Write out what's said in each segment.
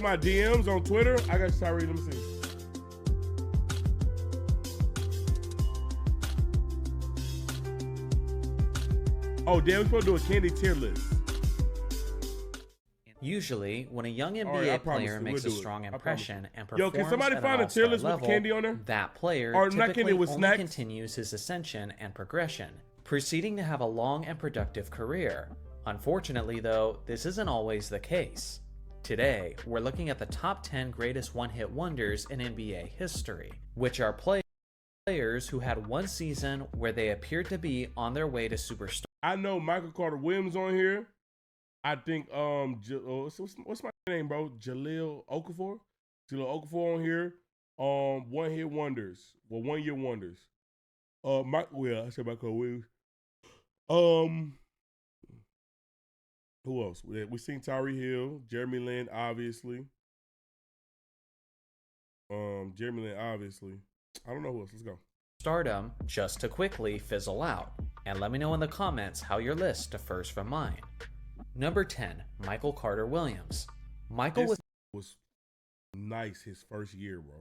my DMs on Twitter. I got Tyreke. Let me see. Oh, damn, we're supposed to do a candy tier list. Usually, when a young NBA player makes a strong impression and performs can somebody at find an a tier all-star list with level, candy on there? that player Or not typically candy, with only snacks? continues his ascension and progression, proceeding to have a long and productive career. Unfortunately, though, this isn't always the case. Today, we're looking at the top 10 greatest one-hit wonders in NBA history, which are players who had one season where they appeared to be on their way to superstar. I know Michael Carter Williams on here. I think what's my name, bro? Jahlil Okafor. Jahlil Okafor on here. One hit wonders. Well, 1 year wonders. I said Michael Williams. Who else? We seen Tyreek Hill, Jeremy Lin, obviously. Jeremy Lin, obviously. I don't know who else. Let's go. Stardom just to quickly fizzle out. And let me know in the comments how your list differs from mine. Number 10, Michael Carter Williams. Michael was nice his first year, bro.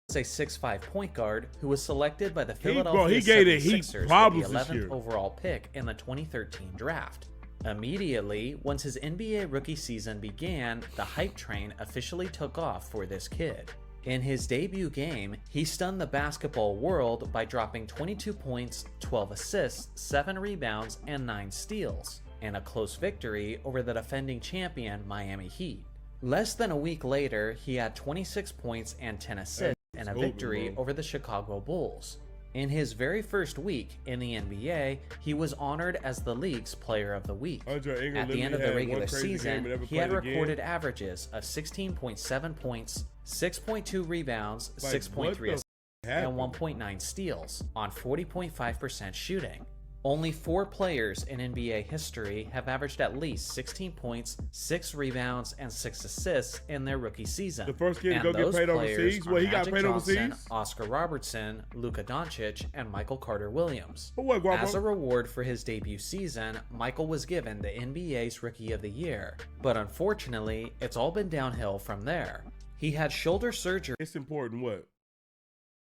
Was a 6'5" point guard who was selected by the Philadelphia 76ers with the 11th overall pick in the 2013 draft. Immediately, once his NBA rookie season began, the hype train officially took off for this kid. In his debut game, he stunned the basketball world by dropping 22 points, 12 assists, 7 rebounds, and 9 steals, in a close victory over the defending champion Miami Heat. Less than a week later, he had 26 points and 10 assists in a victory over the Chicago Bulls. In his very first week in the NBA, he was honored as the league's Player of the Week. At the end of the regular season, he had recorded averages of 16.7 points, 6.2 rebounds, 6.3 assists, and 1.9 steals on 40.5% shooting. Only 4 players in NBA history have averaged at least 16 points, 6 rebounds, and 6 assists in their rookie season. The first kid to go get paid overseas? Well, he got paid overseas? Oscar Robertson, Luka Doncic, and Michael Carter Williams. What, as a reward for his debut season, Michael was given the NBA's Rookie of the Year. But unfortunately, it's all been downhill from there. He had shoulder surgery. It's important what?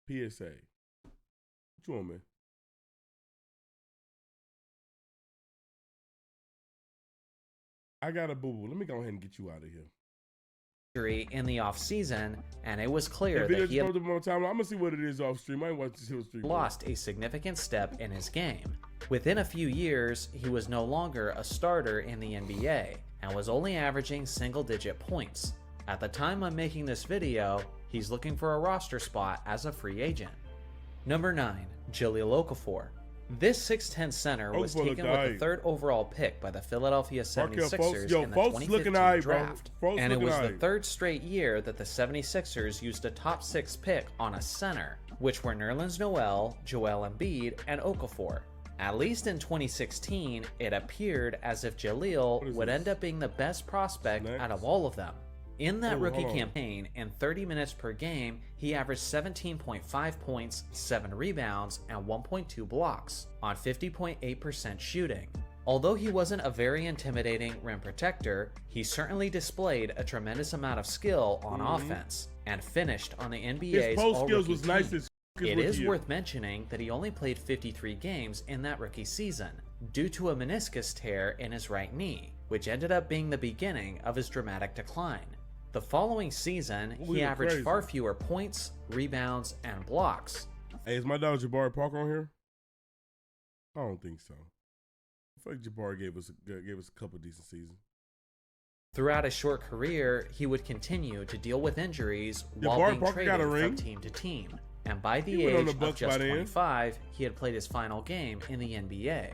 PSA. What you want, man? I got a boo-boo. Let me go ahead and get you out of here. In the offseason, and it was clear that he had I'm gonna see what it is off stream. I watch this stream. Lost a significant step in his game. Within a few years, he was no longer a starter in the NBA and was only averaging single-digit points. At the time I'm making this video, he's looking for a roster spot as a free agent. Number 9, Jahlil Okafor. This 6'10" center was taken with the 3rd overall pick by the Philadelphia 76ers in the 2015 draft, and it was the 3rd straight year that the 76ers used a top 6 pick on a center, which were Nerlens Noel, Joel Embiid, and Okafor. At least in 2016, it appeared as if Jahlil would end up being the best prospect out of all of them. In that rookie campaign, in 30 minutes per game, he averaged 17.5 points, 7 rebounds, and 1.2 blocks on 50.8% shooting. Although he wasn't a very intimidating rim protector, he certainly displayed a tremendous amount of skill on offense and finished on the NBA's all-rookie team. It is worth mentioning that he only played 53 games in that rookie season due to a meniscus tear in his right knee, which ended up being the beginning of his dramatic decline. The following season, he averaged far fewer points, rebounds, and blocks. Hey, is my dog Jabari Parker on here? I don't think so. I feel like Jabari gave us a couple decent seasons. Throughout his short career, he would continue to deal with injuries while being traded from team to team. And by the age of just 25, he had played his final game in the NBA.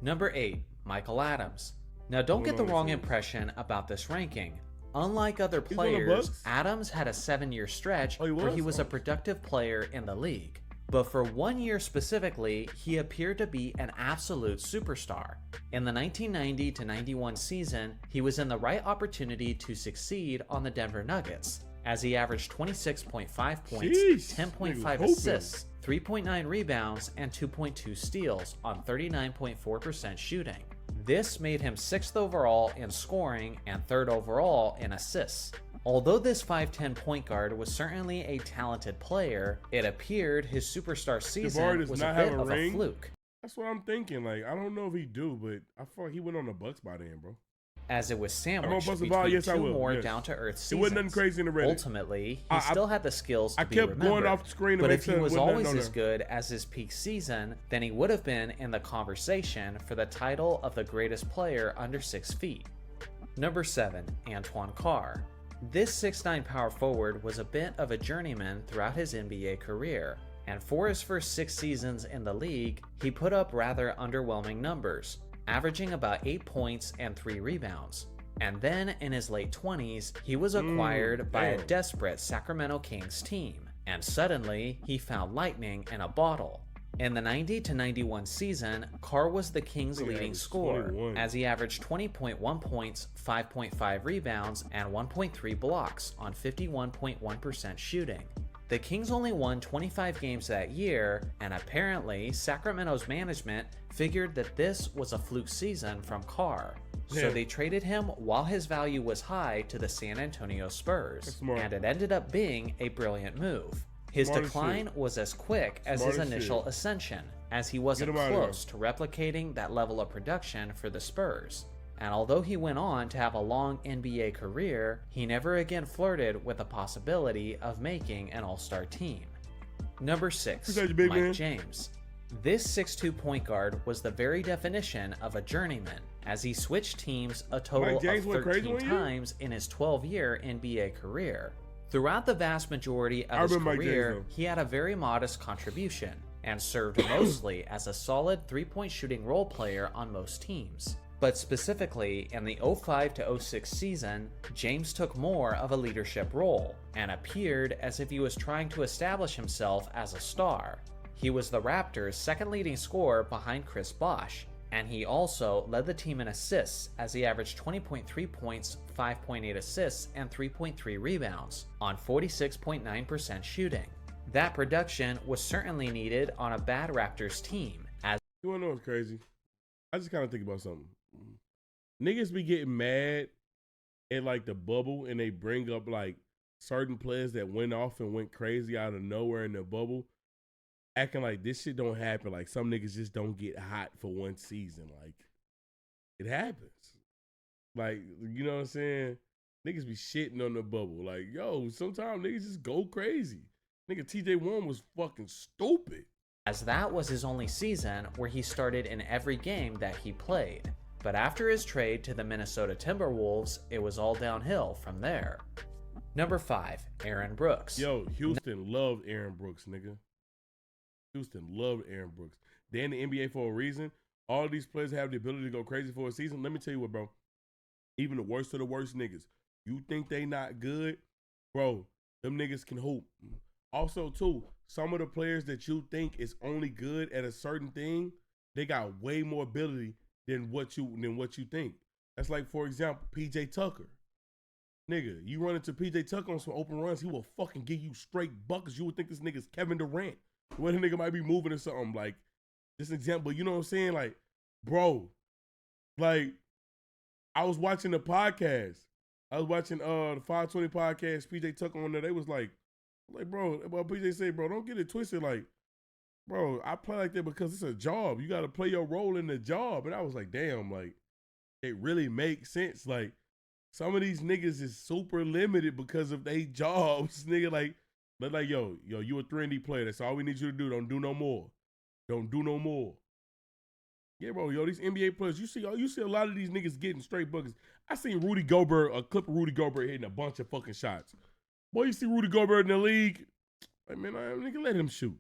Number 8, Michael Adams. Now don't get the wrong impression about this ranking. Unlike other players, Adams had a 7-year stretch where he was a productive player in the league. But for 1 year specifically, he appeared to be an absolute superstar. In the 1990-91 season, he was in the right opportunity to succeed on the Denver Nuggets, as he averaged 26.5 points, 10.5 assists, 3.9 rebounds, and 2.2 steals on 39.4% shooting. This made him 6th overall in scoring and 3rd overall in assists. Although this 5'10" point guard was certainly a talented player, it appeared his superstar season was a bit of a fluke. That's what I'm thinking. Like, I don't know if he do, but I feel like he went on the Bucks by then, bro. As it was sandwiched between two more down-to-earth seasons. It wasn't nothing crazy in the Reddit. Ultimately, he still had the skills to be remembered. I kept going off the screen to but make if sure he was always as good as his peak season, then he would have been in the conversation for the title of the greatest player under 6 feet. Number 7, Antoine Carr. This 6'9" power forward was a bit of a journeyman throughout his NBA career, and for his first 6 seasons in the league, he put up rather underwhelming numbers, averaging about 8 points and 3 rebounds. And then in his late 20s, he was acquired by a desperate Sacramento Kings team, and suddenly he found lightning in a bottle. In the 90-91 season, Carr was the Kings' leading scorer, as he averaged 20.1 points, 5.5 rebounds, and 1.3 blocks on 51.1% shooting. The Kings only won 25 games that year, and apparently Sacramento's management figured that this was a fluke season from Carr. So they traded him while his value was high to the San Antonio Spurs, and it ended up being a brilliant move. His decline was as quick as his initial ascension, as he wasn't close to replicating that level of production for the Spurs. And although he went on to have a long NBA career, he never again flirted with the possibility of making an all-star team. Number 6, Mike James. This 6'2" point guard was the very definition of a journeyman, as he switched teams a total of 13 times in his 12-year NBA career. Throughout the vast majority of his career, he had a very modest contribution, and served mostly as a solid 3-point shooting role player on most teams. But specifically, in the 05-06 season, James took more of a leadership role, and appeared as if he was trying to establish himself as a star. He was the Raptors' second leading scorer behind Chris Bosh, and he also led the team in assists as he averaged 20.3 points, 5.8 assists, and 3.3 rebounds on 46.9% shooting. That production was certainly needed on a bad Raptors team. You wanna know what's crazy? I just kind of think about something. Niggas be getting mad at like the bubble, and they bring up like certain players that went off and went crazy out of nowhere in the bubble, acting like this shit don't happen. Like some niggas just don't get hot for one season. Like it happens. Like, you know what I'm saying? Niggas be shitting on the bubble. Like, yo, sometimes niggas just go crazy. Nigga, TJ Warren was fucking stupid. As that was his only season where he started in every game that he played. But after his trade to the Minnesota Timberwolves, it was all downhill from there. Number 5, Aaron Brooks. Yo, Houston loved Aaron Brooks, nigga. Houston loved Aaron Brooks. They're in the NBA for a reason. All these players have the ability to go crazy for a season. Let me tell you what, bro. Even the worst of the worst niggas, you think they not good? Bro, them niggas can hoop. Also, too, some of the players that you think is only good at a certain thing, they got way more ability than what you think. That's like, for example, PJ Tucker. Nigga, you run into PJ Tucker on some open runs, he will fucking give you straight buckets. You would think this nigga's Kevin Durant. When a nigga might be moving or something. Like, this example, you know what I'm saying? Like, bro, like, I was watching the podcast. I was watching the 520 podcast, PJ Tucker on there. They was like, bro, PJ say, bro, don't get it twisted. Like, bro, I play like that because it's a job. You got to play your role in the job. And I was like, damn, like, it really makes sense. Like, some of these niggas is super limited because of their jobs. Nigga, like, but like, yo, you a 3-and-D player. That's all we need you to do. Don't do no more. Don't do no more. Yeah, bro, yo, these NBA players, you see a lot of these niggas getting straight buckets. I seen Rudy Gobert, a clip of Rudy Gobert hitting a bunch of fucking shots. Boy, you see Rudy Gobert in the league, like, man, nigga, let him shoot.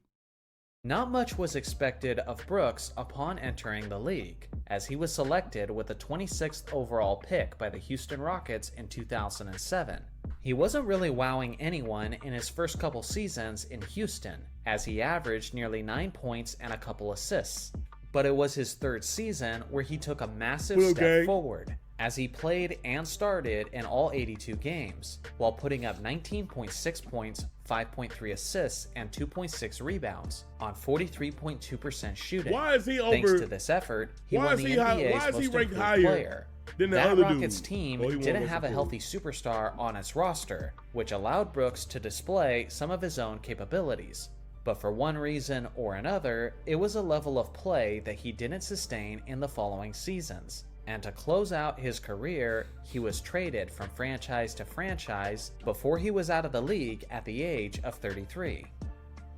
Not much was expected of Brooks upon entering the league, as he was selected with the 26th overall pick by the Houston Rockets in 2007. He wasn't really wowing anyone in his first couple seasons in Houston, as he averaged nearly 9 points and a couple assists. But it was his third season where he took a massive step forward, as he played and started in all 82 games, while putting up 19.6 points, 5.3 assists, and 2.6 rebounds on 43.2% shooting. Why is he over? Thanks to this effort, he won the NBA's most improved player. Then the That other Rockets dude. team Oh, he didn't won have a Most healthy superstar on its roster, which allowed Brooks to display some of his own capabilities. But for one reason or another, it was a level of play that he didn't sustain in the following seasons. And to close out his career, he was traded from franchise to franchise before he was out of the league at the age of 33.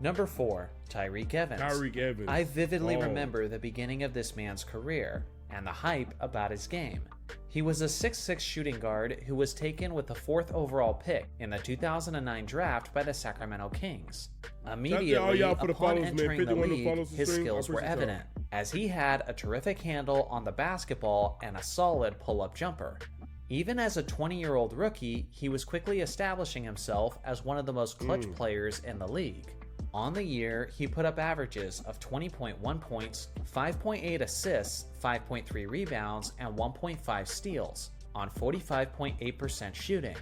Number 4, Tyreke Evans. Tyreke Evans. I vividly remember the beginning of this man's career and the hype about his game. He was a 6'6" shooting guard who was taken with the 4th overall pick in the 2009 draft by the Sacramento Kings. Immediately upon entering the league, his skills were evident, as he had a terrific handle on the basketball and a solid pull-up jumper. Even as a 20-year-old rookie, he was quickly establishing himself as one of the most clutch players in the league. On the year, he put up averages of 20.1 points, 5.8 assists, 5.3 rebounds, and 1.5 steals on 45.8% shooting.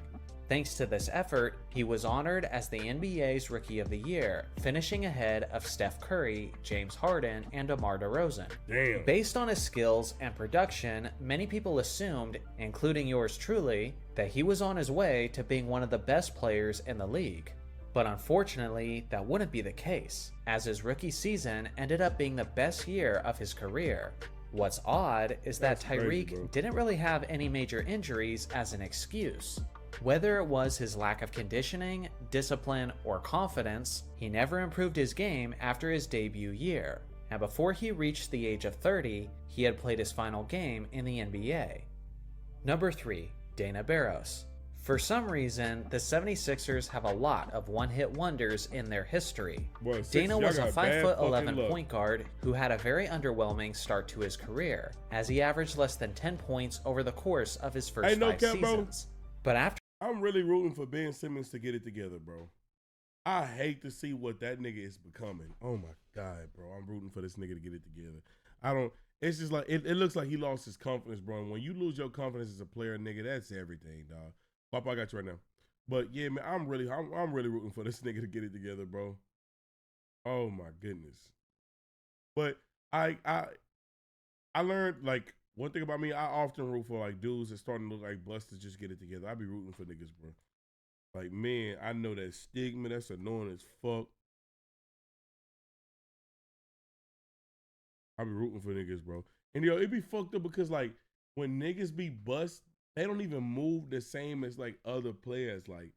Thanks to this effort, he was honored as the NBA's Rookie of the Year, finishing ahead of Steph Curry, James Harden, and DeMar DeRozan. Damn. Based on his skills and production, many people assumed, including yours truly, that he was on his way to being one of the best players in the league. But unfortunately, that wouldn't be the case, as his rookie season ended up being the best year of his career. What's odd is that Tyreke didn't really have any major injuries as an excuse. Whether it was his lack of conditioning, discipline, or confidence, he never improved his game after his debut year, and before he reached the age of 30, he had played his final game in the NBA. Number 3, Dana Barros. For some reason, the 76ers have a lot of one-hit wonders in their history. Dana was a 5'11" point guard who had a very underwhelming start to his career, as he averaged less than 10 points over the course of his first 5 seasons. But after I'm really rooting for Ben Simmons to get it together, bro. I hate to see what that nigga is becoming. Oh my God, bro. I'm rooting for this nigga to get it together. It's just like, it looks like he lost his confidence, bro. And when you lose your confidence as a player, nigga, that's everything, dog. Papa, I got you right now. But yeah, man, I'm really rooting for this nigga to get it together, bro. Oh my goodness. But I learned, like, one thing about me, I often root for like dudes that starting to look like busters just get it together. I be rooting for niggas, bro. Like, man, I know that stigma, that's annoying as fuck. I be rooting for niggas, bro. And yo, it be fucked up because like when niggas be bust, they don't even move the same as like other players. Like,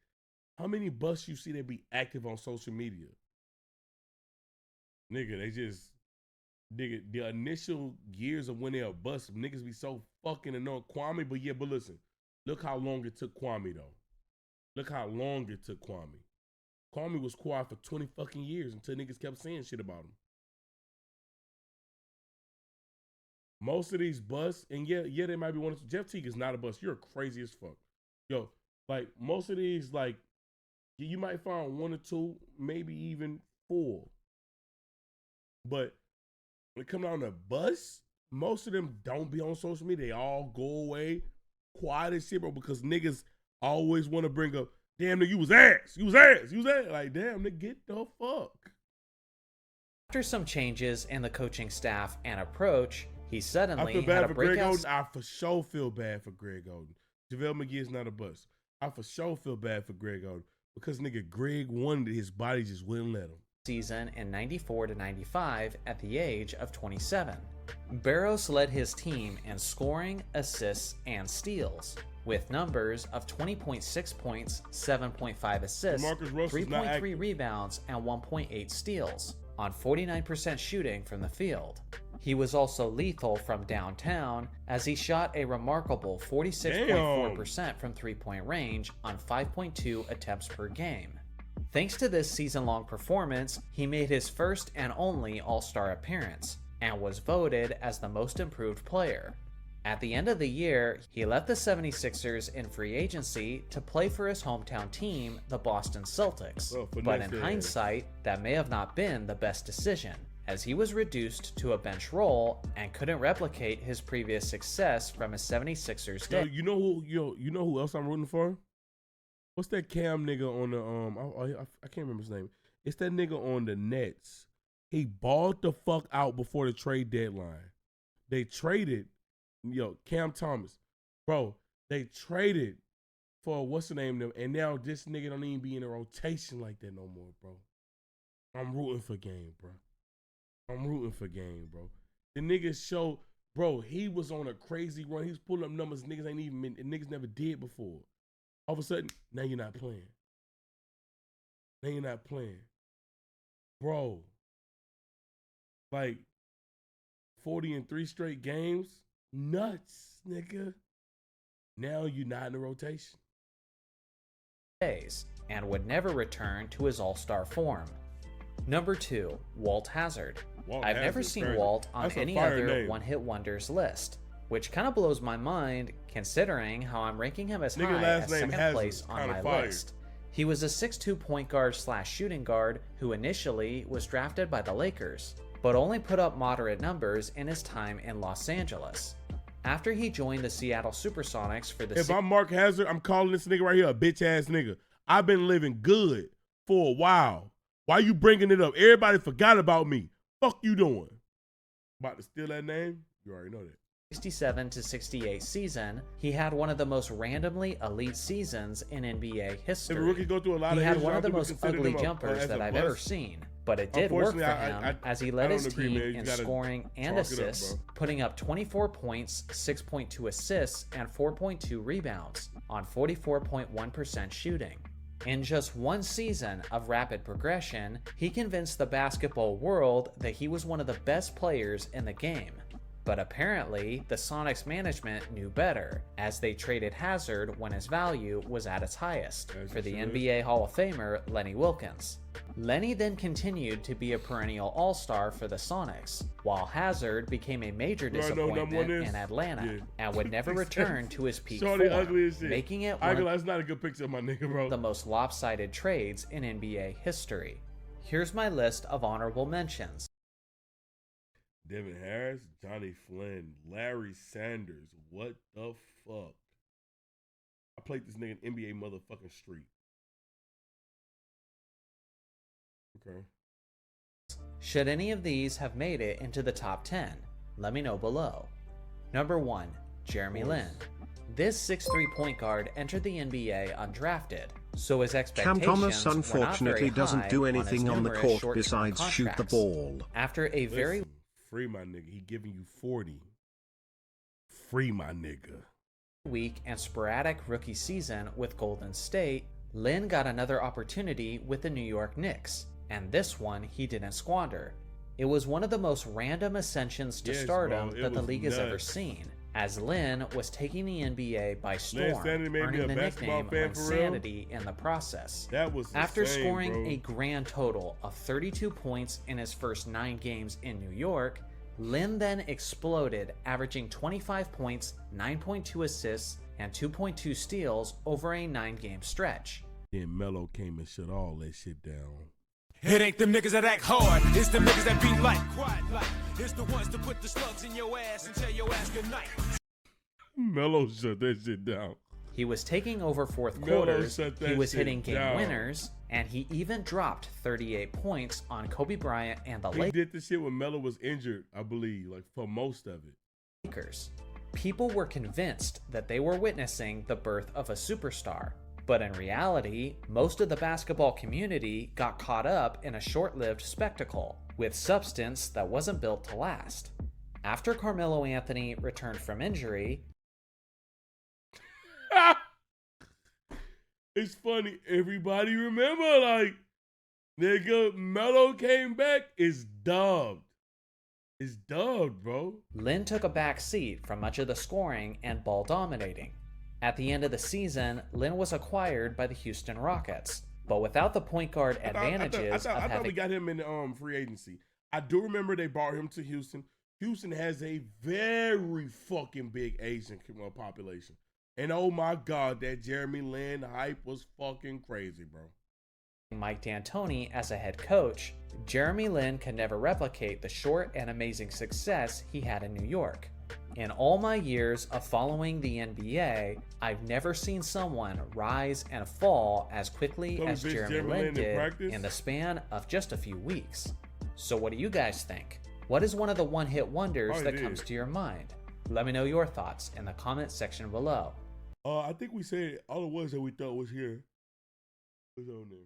how many busts you see that be active on social media? Nigga, the initial years of when they're a bust, niggas be so fucking annoying. Kwame, but listen, look how long it took Kwame though. Look how long it took Kwame. Kwame was quiet for 20 fucking years until niggas kept saying shit about him. Most of these busts, and yeah, they might be one of them. Jeff Teague is not a bust. You're crazy as fuck. Yo, like most of these, like, you might find 1 or 2, maybe even 4. But when it comes down to bust, most of them don't be on social media. They all go away quiet as shit, bro, because niggas always want to bring up, damn, nigga, you was ass. Like, damn, nigga, get the fuck. After some changes in the coaching staff and approach, he suddenly I feel had bad a for Greg breakout. Oden. I for sure feel bad for Greg Oden. JaVale McGee is not a bust. I for sure feel bad for Greg Oden because nigga Greg wanted his body just wouldn't let him. Season in 94 to 95 at the age of 27. Barros led his team in scoring, assists, and steals, with numbers of 20.6 points, 7.5 assists, 3.3 rebounds, and 1.8 steals on 49% shooting from the field. He was also lethal from downtown as he shot a remarkable 46.4% from three-point range on 5.2 attempts per game. Thanks to this season-long performance, he made his first and only All-Star appearance and was voted as the most improved player. At the end of the year, he left the 76ers in free agency to play for his hometown team, the Boston Celtics. But in hindsight, that may have not been the best decision, as he was reduced to a bench role and couldn't replicate his previous success from his 76ers days. You know who else I'm rooting for? What's that Cam nigga on the I can't remember his name. It's that nigga on the Nets. He balled the fuck out before the trade deadline. They traded Cam Thomas. Bro, they traded for what's the name of them, and now this nigga don't even be in a rotation like that no more, bro. I'm rooting for Game, bro. I'm rooting for Game, bro. The nigga showed, bro, he was on a crazy run. He was pulling up numbers niggas ain't even been, and niggas never did before. All of a sudden, now you're not playing. Now you're not playing. Bro, like 40 in 3 straight games? Nuts, nigga. Now you're not in the rotation. Days, and would never return to his all-star form. Number 2, Walt Hazard. I've never seen crazy. Walt on That's a any fire other name. one-hit wonders list, which kind of blows my mind considering how I'm ranking him as Nigga high last as name second Hazard. place on Kinda my fire. list. He was a 6'2" point guard / shooting guard who initially was drafted by the Lakers, but only put up moderate numbers in his time in Los Angeles. After he joined the Seattle Supersonics for the If I'm Mark Hazard, I'm calling this nigga right here a bitch ass nigga. I've been living good for a while. Why you bringing it up? Everybody forgot about me. Fuck you doing? About to steal that name? You already know that. 67 to 68 season, he had one of the most randomly elite seasons in NBA history. If a rookie go through a lot He of had his one of the job, people most consider ugly them jumpers as that a I've bust. ever seen, but it did work for Unfortunately, him I as he led don't his agree, team man. You in gotta scoring and chalk it up, assists, bro. putting up 24 points, 6.2 assists, and 4.2 rebounds on 44.1% shooting. In just one season of rapid progression, he convinced the basketball world that he was one of the best players in the game. But apparently, the Sonics management knew better, as they traded Hazard when his value was at its highest for the NBA Hall of Famer Lenny Wilkens. Lenny then continued to be a perennial all-star for the Sonics, while Hazard became a major disappointment in Atlanta and would never return to his peak Shorty form, ugly as shit. making it I one that's not a good picture of my nigga, bro. of the most lopsided trades in NBA history. Here's my list of honorable mentions. Devin Harris, Johnny Flynn, Larry Sanders. What the fuck? I played this nigga in NBA motherfucking street. Okay. Should any of these have made it into the top 10? Let me know below. Number 1, Jeremy Lin. This 6'3" point guard entered the NBA undrafted, so his expectations Cam Thomas were not unfortunately very doesn't high do on his anything on the numerous court short-term besides shoot the contracts. ball. After a very Listen, free my nigga. He giving you 40. Free my nigga. weak and sporadic rookie season with Golden State, Lin got another opportunity with the New York Knicks, and this one he didn't squander. It was one of the most random ascensions to Yes, stardom bro, it that the was league has ever nuts. seen, as Lin was taking the NBA by storm, Sanity made me earning a the basketball nickname fan for real. Insanity in the process. That was After insane, scoring bro. a grand total of 32 points in his first 9 games in New York, Lin then exploded, averaging 25 points, 9.2 assists, and 2.2 steals over a 9-game stretch. Then Melo came and shut all that shit down. It ain't them niggas that act hard, it's them niggas that be like quiet like. It's the ones to put the slugs in your ass and tell your ass goodnight. Melo shut that shit down. He was taking over fourth Melo quarters, shut that he was shit hitting game down. winners, and he even dropped 38 points on Kobe Bryant and the He did this shit when Melo was injured, I believe, like for most of it. Lakers. People were convinced that they were witnessing the birth of a superstar, but in reality, most of the basketball community got caught up in a short-lived spectacle with substance that wasn't built to last. After Carmelo Anthony returned from injury, It's funny. Everybody remember, like, nigga, Melo came back. It's dubbed. It's dubbed, bro. Lin took a back seat from much of the scoring and ball dominating. At the end of the season, Lin was acquired by the Houston Rockets, but without the point guard advantages I of thought we having got him in free agency. I do remember they brought him to Houston. Houston has a very fucking big Asian population. And oh my God, that Jeremy Lin hype was fucking crazy, bro. Mike D'Antoni as a head coach, Jeremy Lin could never replicate the short and amazing success he had in New York. In all my years of following the NBA, I've never seen someone rise and fall as quickly Tell me, as bitch, Jeremy Jeremy Lin Lin in did practice? in the span of just a few weeks. So what do you guys think? What is one of the one-hit wonders Probably that did. comes to your mind? Let me know your thoughts in the comment section below. I think we said all it was that we thought was here was on there.